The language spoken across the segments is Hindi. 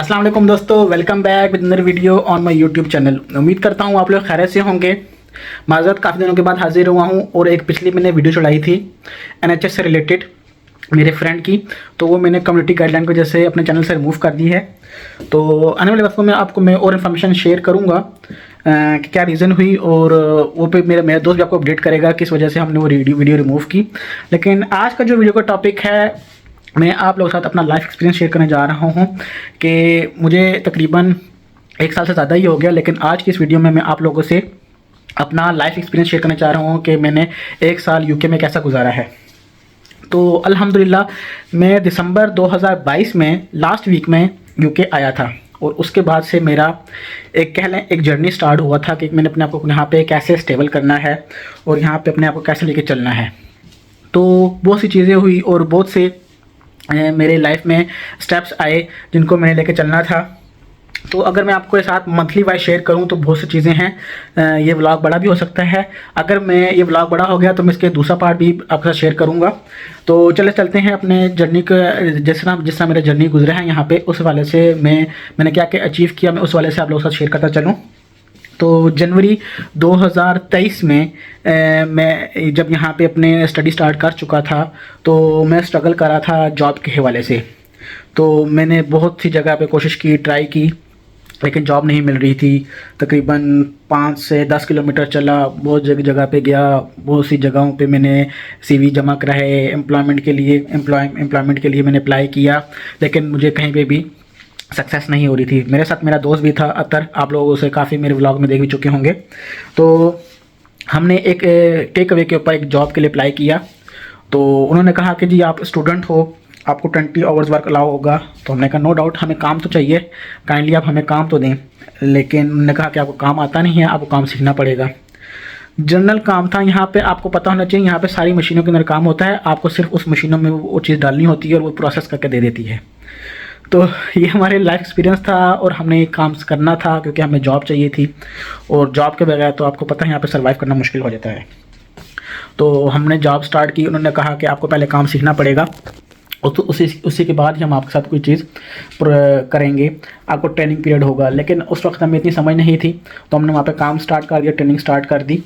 अस्सलाम वालेकुम दोस्तों, welcome back with another video on my YouTube channel. उम्मीद करता हूँ आप लोग खैरियत से होंगे। माज़रत काफ़ी दिनों के बाद हाजिर हुआ हूँ और एक पिछली मैंने वीडियो चढ़ाई थी NHS से रिलेटेड मेरे फ्रेंड की, तो वो मैंने कम्युनिटी गाइडलाइन की वजह से अपने चैनल से रिमूव कर दी है। तो आने वाले वक्तों में आपको मैं और इन्फॉर्मेशन शेयर करूँगा कि क्या रीज़न हुई, और वो पे मेरा दोस्त भी आपको अपडेट करेगा किस वजह से हमने वो वीडियो रिमूव की। लेकिन आज का जो वीडियो का टॉपिक है, मैं आप लोगों के साथ अपना लाइफ एक्सपीरियंस शेयर करने जा रहा हूँ कि मुझे तकरीबन 1 साल से ज़्यादा ही हो गया, लेकिन आज की इस वीडियो में मैं आप लोगों से अपना लाइफ एक्सपीरियंस शेयर करना चाह रहा हूँ कि मैंने 1 साल यूके में कैसा गुजारा है। तो अल्हम्दुलिल्लाह मैं दिसंबर 2022 में लास्ट वीक में यूके आया था, और उसके बाद से मेरा एक कह लें एक जर्नी स्टार्ट हुआ था कि मैंने अपने आप को यहाँ पे कैसे स्टेबल करना है और यहाँ पे अपने आप को कैसे लेके चलना है। तो बहुत सी चीज़ें हुई और बहुत से मेरे लाइफ में स्टेप्स आए जिनको मैंने लेके चलना था। तो अगर मैं आपको साथ मंथली वाइज शेयर करूं तो बहुत सी चीज़ें हैं। ये व्लॉग बड़ा भी हो सकता है। अगर मैं ये व्लॉग बड़ा हो गया तो मैं इसके दूसरा पार्ट भी आपके साथ शेयर करूंगा। तो चलते हैं अपने जर्नी का, जिस तरह मेरा जर्नी गुजरा है यहाँ पे, उस वाले से मैंने क्या क्या अचीव किया, मैं उस वाले से आप लोगों के साथ शेयर करता चलूँ। तो जनवरी 2023 में मैं जब यहाँ पे अपने स्टडी स्टार्ट कर चुका था, तो मैं स्ट्रगल कर रहा था जॉब के हवाले से। तो मैंने बहुत सी जगह पे कोशिश की, ट्राई की, लेकिन जॉब नहीं मिल रही थी। तकरीबन 5 से 10 किलोमीटर चला, बहुत जगह पे गया, बहुत सी जगहों पे मैंने CV जमा कराए एम्प्लॉयमेंट के लिए मैंने अप्लाई किया, लेकिन मुझे कहीं पे भी सक्सेस नहीं हो रही थी। मेरे साथ मेरा दोस्त भी था अतर, आप लोग उसे काफ़ी मेरे व्लॉग में देख भी चुके होंगे। तो हमने एक टेक अवे के ऊपर एक जॉब के लिए अप्लाई किया। तो उन्होंने कहा कि जी आप स्टूडेंट हो, आपको 20 आवर्स वर्क अलाउ होगा। तो हमने कहा नो डाउट, हमें काम तो चाहिए, काइंडली आप हमें काम तो दें। लेकिन उन्होंने कहा कि आपको काम आता नहीं है, आपको काम सीखना पड़ेगा। जनरल काम था यहाँ पे, आपको पता होना चाहिए यहाँ पे सारी मशीनों के अंदर काम होता है, आपको सिर्फ उस मशीनों में वो चीज़ डालनी होती है और वो प्रोसेस करके दे देती है। तो ये हमारे लाइफ एक्सपीरियंस था और हमने ये काम करना था क्योंकि हमें जॉब चाहिए थी, और जॉब के बगैर तो आपको पता है यहाँ पे सर्वाइव करना मुश्किल हो जाता है। तो हमने जॉब स्टार्ट की। उन्होंने कहा कि आपको पहले काम सीखना पड़ेगा और तो उसी के बाद ही हम आपके साथ कोई चीज़ करेंगे, आपको ट्रेनिंग पीरियड होगा। लेकिन उस वक्त हमें इतनी समझ नहीं थी, तो हमने वहाँ पे काम स्टार्ट कर दिया, ट्रेनिंग स्टार्ट कर दी।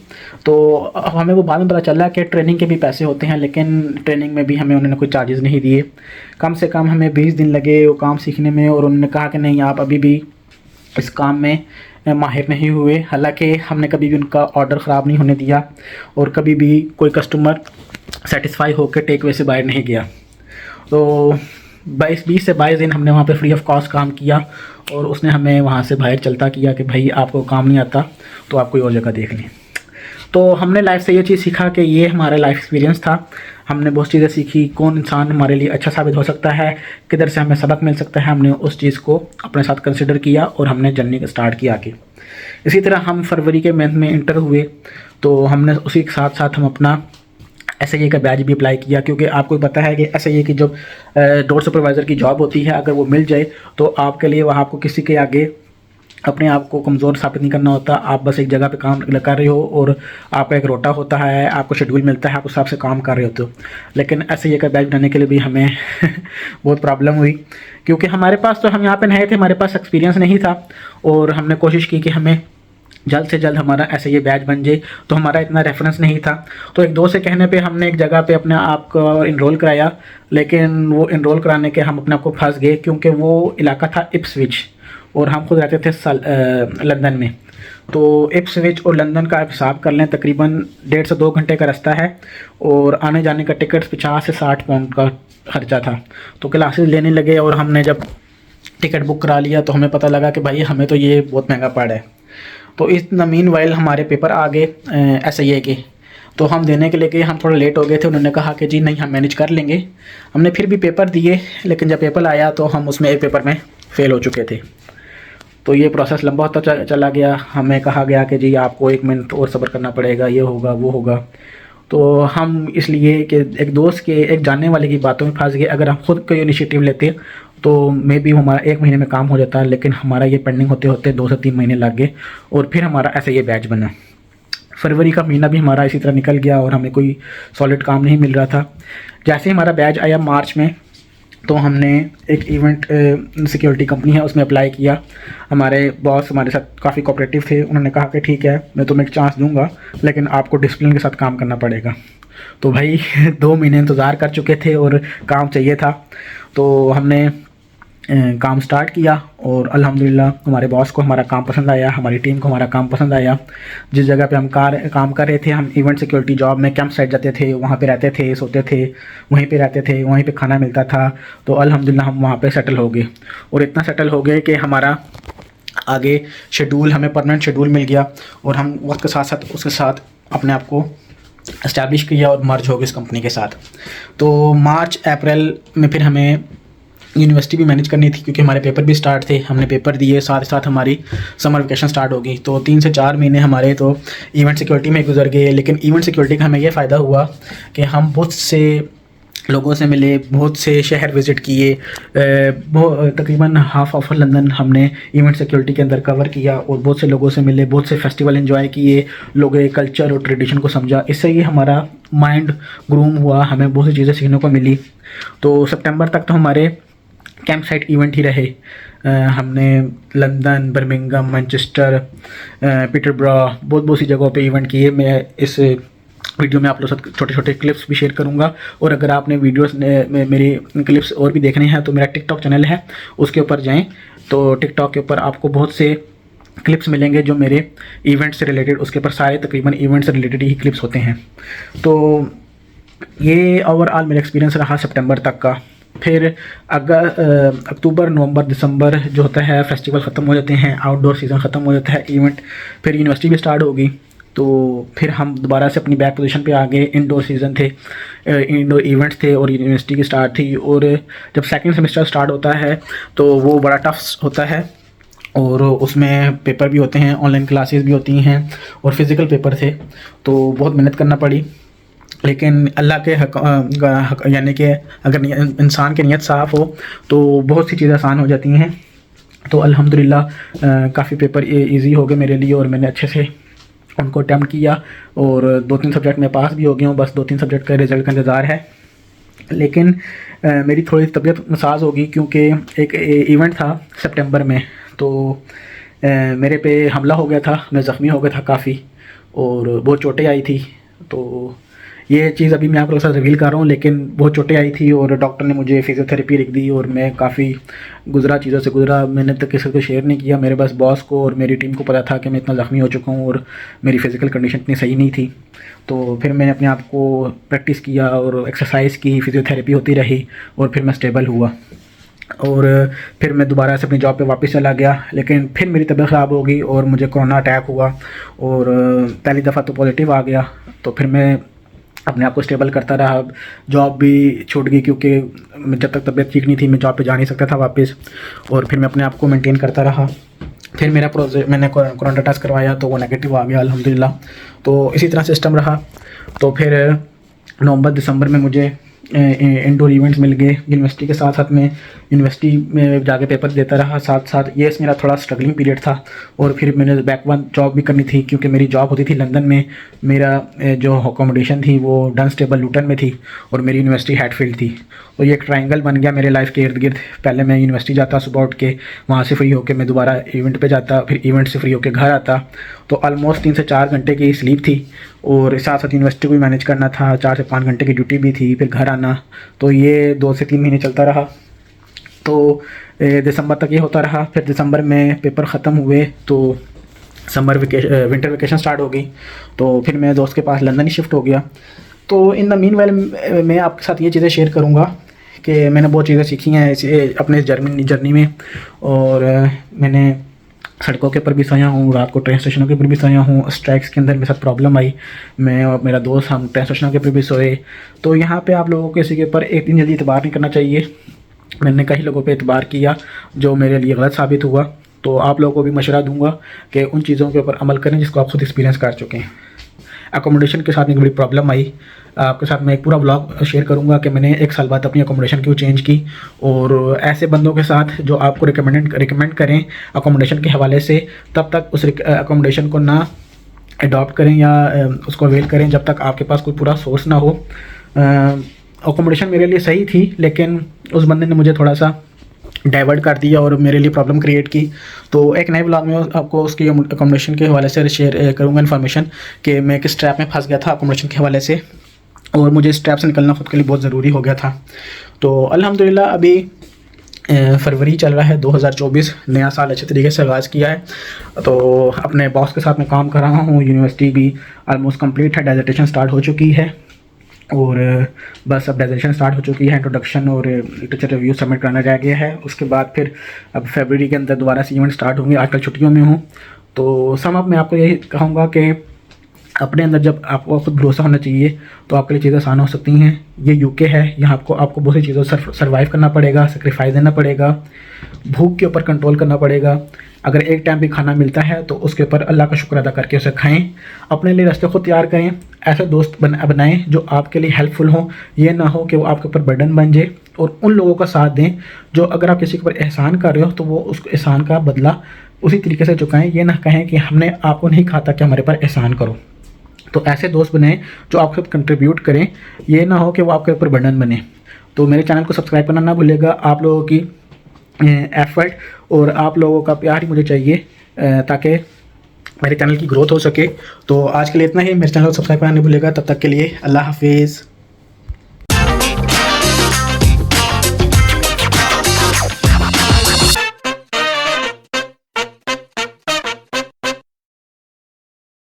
तो हमें वो बाद में पता चला कि ट्रेनिंग के भी पैसे होते हैं, लेकिन ट्रेनिंग में भी हमें उन्होंने कोई चार्जेस नहीं दिए। कम से कम हमें 20 दिन लगे वो काम सीखने में, और उन्होंने कहा कि नहीं आप अभी भी इस काम में माहिर नहीं हुए। हालांकि हमने कभी भी उनका ऑर्डर ख़राब नहीं होने दिया और कभी भी कोई कस्टमर सेटिस्फाई होकर टेक अवे से बाहर नहीं गया। तो 20 से 22 दिन हमने वहाँ पे फ्री ऑफ कॉस्ट काम किया, और उसने हमें वहाँ से बाहर चलता किया कि भाई आपको काम नहीं आता तो आप कोई और जगह देख लें। तो हमने लाइफ से ये चीज़ सीखा कि ये हमारा लाइफ एक्सपीरियंस था। हमने बहुत चीज़ें सीखी, कौन इंसान हमारे लिए अच्छा साबित हो सकता है, किधर से हमें सबक मिल सकता है। हमने उस चीज़ को अपने साथ कंसिडर किया और हमने जर्नी स्टार्ट किया आगे। इसी तरह हम फरवरी के मंथ में इंटर हुए, तो हमने उसी के साथ साथ हम अपना SIA का बैच भी अप्लाई किया, क्योंकि आपको पता है कि SIA की जो डोर सुपरवाइज़र की जॉब होती है, अगर वो मिल जाए तो आपके लिए वहाँ आपको किसी के आगे अपने आप को कमज़ोर साबित नहीं करना होता। आप बस एक जगह पे काम कर रहे हो और आपका एक रोटा होता है, आपको शेड्यूल मिलता है, आप उस हिसाब से काम कर रहे होते हो। लेकिन SIA का बैच बनाने के लिए भी हमें बहुत प्रॉब्लम हुई, क्योंकि हमारे पास तो हम यहाँ पे नए थे, हमारे पास एक्सपीरियंस नहीं था, और हमने कोशिश की कि हमें जल्द से जल्द हमारा SIA बैच बन जाए। तो हमारा इतना रेफरेंस नहीं था, तो एक दोस्त से कहने पे हमने एक जगह पे अपने आप को इनरोल कराया। लेकिन वो इनरोल कराने के हम अपने आप को फंस गए, क्योंकि वो इलाका था इप्सविच और हम खुद रहते थे लंदन में। तो इप्सविच और लंदन का आप हिसाब कर लें, तकरीबन 1.5 से 2 घंटे का रास्ता है, और आने जाने का टिकट 50 से 60 पाउंड का खर्चा था। तो क्लासेस लेने लगे, और हमने जब टिकट बुक करा लिया तो हमें पता लगा कि भाई हमें तो ये बहुत महंगा पड़ा है। तो इस मीन वाइल हमारे पेपर आ गए SIA के, तो हम देने के लिए गए, हम थोड़ा लेट हो गए थे। उन्होंने कहा कि जी नहीं हम मैनेज कर लेंगे। हमने फिर भी पेपर दिए, लेकिन जब पेपर आया तो हम उसमें एक पेपर में फ़ेल हो चुके थे। तो ये प्रोसेस लंबा होता चला गया। हमें कहा गया कि जी आपको 1 मिनट और सब्र करना पड़ेगा, ये होगा वो होगा। तो हम इसलिए कि एक दोस्त के एक जानने वाले की बातों में फंस गए। अगर हम खुद कोई इनिशिएटिव लेते तो मे बी हमारा 1 महीने में काम हो जाता, लेकिन हमारा ये पेंडिंग होते होते 2 से 3 महीने लग गए, और फिर हमारा SIA बैच बना। फरवरी का महीना भी हमारा इसी तरह निकल गया और हमें कोई सॉलिड काम नहीं मिल रहा था। जैसे ही हमारा बैच आया मार्च में, तो हमने एक इवेंट सिक्योरिटी कंपनी है उसमें अप्लाई किया। हमारे बॉस हमारे साथ काफ़ी कोऑपरेटिव थे। उन्होंने कहा कि ठीक है, मैं तुम्हें एक चांस दूंगा, लेकिन आपको डिसिप्लिन के साथ काम करना पड़ेगा। तो भाई 2 महीने इंतज़ार कर चुके थे और काम चाहिए था, तो हमने काम स्टार्ट किया और अल्हम्दुलिल्लाह हमारे बॉस को हमारा काम पसंद आया, हमारी टीम को हमारा काम पसंद आया। जिस जगह पे हम काम कर रहे थे, हम इवेंट सिक्योरिटी जॉब में कैंप साइट जाते थे, वहाँ पे रहते थे, सोते थे, वहीं पे रहते थे, वहीं पे खाना मिलता था। तो अल्हम्दुलिल्लाह हम वहाँ पे सेटल हो गए और इतना सेटल हो गए कि हमारा आगे शेड्यूल, हमें परमानेंट शेड्यूल मिल गया और हम वक्त के साथ साथ उसके साथ अपने आप को इस्टेब्लिश किया और मर्ज हो गए इस कंपनी के साथ। तो मार्च अप्रैल में फिर हमें यूनिवर्सिटी भी मैनेज करनी थी, क्योंकि हमारे पेपर भी स्टार्ट थे। हमने पेपर दिए, साथ ही साथ हमारी समर वेकेशन स्टार्ट हो गई। तो 3 से 4 महीने हमारे तो इवेंट सिक्योरिटी में गुजर गए। लेकिन इवेंट सिक्योरिटी का हमें ये फ़ायदा हुआ कि हम बहुत से लोगों से मिले, बहुत से शहर विज़िट किए। तकरीबन हाफ़ ऑफ लंदन हमने इवेंट सिक्योरिटी के अंदर कवर किया और बहुत से लोगों से मिले, बहुत से फेस्टिवल एंजॉय किए, लोगों के कल्चर और ट्रेडिशन को समझा। इससे ही हमारा माइंड ग्रूम हुआ, हमें बहुत सी चीज़ें सीखने को मिली। तो सितंबर तक तो हमारे कैंप साइट इवेंट ही रहे। हमने लंदन, बर्मिंघम, मैनचेस्टर, पीटरबरा, बहुत सी जगहों पे इवेंट किए। मैं इस वीडियो में आप लोग साथ छोटे छोटे क्लिप्स भी शेयर करूंगा। और अगर आपने वीडियोस मेरी क्लिप्स और भी देखने हैं तो मेरा टिकटॉक चैनल है, उसके ऊपर जाएं। तो टिकटॉक के ऊपर आपको बहुत से क्लिप्स मिलेंगे जो मेरे इवेंट से रिलेटेड, उसके ऊपर सारे तकरीबन इवेंट से रिलेटेड ही क्लिप्स होते हैं। तो ये ओवरऑल मेरा एक्सपीरियंस रहा सितंबर तक का। फिर अक्टूबर, नवंबर, दिसंबर जो होता है, फेस्टिवल ख़त्म हो जाते हैं, आउटडोर सीज़न ख़त्म हो जाता है, इवेंट, फिर यूनिवर्सिटी भी स्टार्ट होगी। तो फिर हम दोबारा से अपनी बैक पोजीशन पे आ गए। इंडोर सीज़न थे, इंडोर इवेंट्स थे और यूनिवर्सिटी की स्टार्ट थी। और जब सेकंड सेमेस्टर स्टार्ट होता है तो वो बड़ा टफ होता है और उसमें पेपर भी होते हैं, ऑनलाइन क्लासेस भी होती हैं और फिज़िकल पेपर थे। तो बहुत मेहनत करना पड़ी, लेकिन अल्लाह के हक यानी कि अगर इंसान की नीयत साफ़ हो तो बहुत सी चीज़ें आसान हो जाती हैं। तो अल्हम्दुलिल्लाह काफ़ी पेपर इजी हो गए मेरे लिए और मैंने अच्छे से उनको अटैम्प्ट किया और 2-3 सब्जेक्ट में पास भी हो गया हूँ। बस 2-3 सब्जेक्ट का रिज़ल्ट का इंतज़ार है। लेकिन मेरी थोड़ी तबीयत नासाज हो गई, क्योंकि एक इवेंट था सितंबर में, तो मेरे पे हमला हो गया था, मैं ज़ख्मी हो गया था काफ़ी और बहुत चोटें आई थी। तो ये चीज़ अभी मैं आप लोगों के साथ रिवील कर रहा हूँ, लेकिन बहुत चोटें आई थी और डॉक्टर ने मुझे फिज़ियोथेरेपी लिख दी और मैं काफ़ी चीज़ों से गुजरा। मैंने तक किसी को शेयर नहीं किया, मेरे बस बॉस को और मेरी टीम को पता था कि मैं इतना ज़ख्मी हो चुका हूँ और मेरी फ़िज़िकल कंडीशन इतनी सही नहीं थी। तो फिर मैंने अपने आप को प्रैक्टिस किया और एक्सरसाइज़ की, फिज़ियोथेरेपी होती रही और फिर मैं स्टेबल हुआ और फिर मैं दोबारा से अपनी जॉब पे वापस चला गया। लेकिन फिर मेरी तबीयत ख़राब हो गई और मुझे कोरोना अटैक हुआ और पहली दफ़ा तो पॉजिटिव आ गया। तो फिर मैं अपने आप को स्टेबल करता रहा। जॉब भी छूट गई, क्योंकि जब तक तबीयत ठीक नहीं थी मैं जॉब पे जा नहीं सकता था वापस। और फिर मैं अपने आप को मेंटेन करता रहा। फिर मैंने कोरोना टेस्ट करवाया तो वो नेगेटिव आ गया अल्हम्दुलिल्लाह। तो इसी तरह सिस्टम रहा। तो फिर नवंबर दिसंबर में मुझे इंडोर इवेंट्स मिल गए यूनिवर्सिटी के साथ साथ। में यूनिवर्सिटी में जाके पेपर देता रहा साथ साथ। ये मेरा थोड़ा स्ट्रगलिंग पीरियड था और फिर मैंने बैक वन जॉब भी करनी थी, क्योंकि मेरी जॉब होती थी लंदन में। मेरा जो अकोमोडेशन थी वो डनस्टेबल लूटन में थी और मेरी यूनिवर्सिटी हैटफील्ड थी। तो ये एक ट्रायंगल बन गया मेरे लाइफ के इर्द गिर्द। पहले मैं यूनिवर्सिटी जाता सुबह उठ के, वहाँ से फ्री होकर मैं दोबारा इवेंट पे जाता, फिर इवेंट से फ्री होकर घर आता। तो ऑलमोस्ट 3 से 4 घंटे की स्लीप थी और साथ साथ यूनिवर्सिटी को भी मैनेज करना था। 4 से 5 घंटे की ड्यूटी भी थी, फिर घर आना। तो ये 2 से 3 महीने चलता रहा। तो दिसंबर तक ये होता रहा। फिर दिसंबर में पेपर ख़त्म हुए तो विंटर वेकेशन स्टार्ट हो गई। तो फिर मैं दोस्त के पास लंदन ही शिफ्ट हो गया। तो इन द मीन वेल मैं आपके साथ ये चीज़ें शेयर करूँगा कि मैंने बहुत चीज़ें सीखी हैं अपने जर्नी में। और मैंने सड़कों के ऊपर भी सोया हूँ, रात को ट्रेन स्टेशनों के ऊपर भी सोया हूँ। स्ट्राइक्स के अंदर मेरे साथ प्रॉब्लम आई, मैं और मेरा दोस्त हम ट्रेन स्टेशनों के ऊपर भी सोए। तो यहाँ पे आप लोगों को किसी के ऊपर एक दिन जल्दी इतबार नहीं करना चाहिए। मैंने कई लोगों पे इतबार किया जो मेरे लिए गलत साबित हुआ। तो आप लोगों को भी मशवरा दूंगा कि उन चीज़ों के ऊपर अमल करें जिसको आप खुद एक्सपीरियंस कर चुके हैं। अकोमोडेशन के साथ एक बड़ी प्रॉब्लम आई। आपके साथ मैं एक पूरा ब्लॉग शेयर करूंगा कि मैंने 1 साल बाद अपनी अकोमोडेशन क्यों चेंज की। और ऐसे बंदों के साथ जो आपको रिकमेंड करें अकोमोडेशन के हवाले से, तब तक उस अकोमोडेशन को ना अडॉप्ट करें या उसको अवेल करें जब तक आपके पास कोई पूरा सोर्स ना हो। अकोमोडेशन मेरे लिए सही थी, लेकिन उस बंदे ने मुझे थोड़ा सा डाइवर्ट कर दिया और मेरे लिए प्रॉब्लम क्रिएट की। तो एक नए ब्लॉग में आपको उसकी अकोमोडेशन के हवाले से शेयर करूँगा इन्फॉर्मेशन कि मैं किस ट्रैप में फंस गया था अकोमोडेशन के हवाले से, और मुझे इस ट्रैप से निकलना खुद के लिए बहुत ज़रूरी हो गया था। तो अल्हम्दुलिल्लाह अभी फरवरी चल रहा है 2024, नया साल अच्छे तरीके से आगाज़ किया है। तो अपने बॉस के साथ मैं काम कर रहा हूँ, यूनिवर्सिटी भी आलमोस्ट कंप्लीट है, डेजर्टेशन स्टार्ट हो चुकी है और बस अब डेजर्टेशन स्टार्ट हो चुकी है। इंट्रोडक्शन और लिटरेचर रिव्यू सबमिट करना रह गया है। उसके बाद फिर अब फरवरी के अंदर दोबारा से इवेंट स्टार्ट होंगे। आजकल छुट्टियों में हूँ, तो सम अप मैं आपको यही कहूँगा कि अपने अंदर जब आपको खुद भरोसा होना चाहिए तो आपके लिए चीज़ें आसान हो सकती हैं। ये यूके है, यहाँ आपको बहुत सी चीज़ों से सर्वाइव करना पड़ेगा, सेक्रीफाइस देना पड़ेगा, भूख के ऊपर कंट्रोल करना पड़ेगा। अगर एक टाइम भी खाना मिलता है तो उसके ऊपर अल्लाह का शुक्र अदा करके उसे खाएं। अपने लिए रास्ते खुद तैयार करें, ऐसे दोस्त बनाएं जो आपके लिए हेल्पफुल हों। ये ना हो कि वो आपके ऊपर बर्डन बन जाए, और उन लोगों का साथ दें जो अगर आप किसी के ऊपर एहसान कर रहे हो तो वो उस एहसान का बदला उसी तरीके से चुकाएँ। ये ना कहें कि हमने आपको नहीं कहा था कि हमारे पर एहसान करो। तो ऐसे दोस्त बनाएं जो आपके साथ कंट्रीब्यूट करें, ये ना हो कि वो आपके ऊपर बर्डन बने। तो मेरे चैनल को सब्सक्राइब करना ना भूलिएगा। आप लोगों की एफर्ट और आप लोगों का प्यार ही मुझे चाहिए ताकि मेरे चैनल की ग्रोथ हो सके। तो आज के लिए इतना ही। मेरे चैनल को सब्सक्राइब करना नहीं भूलिएगा। तब तक के लिए अल्लाह हाफिज़।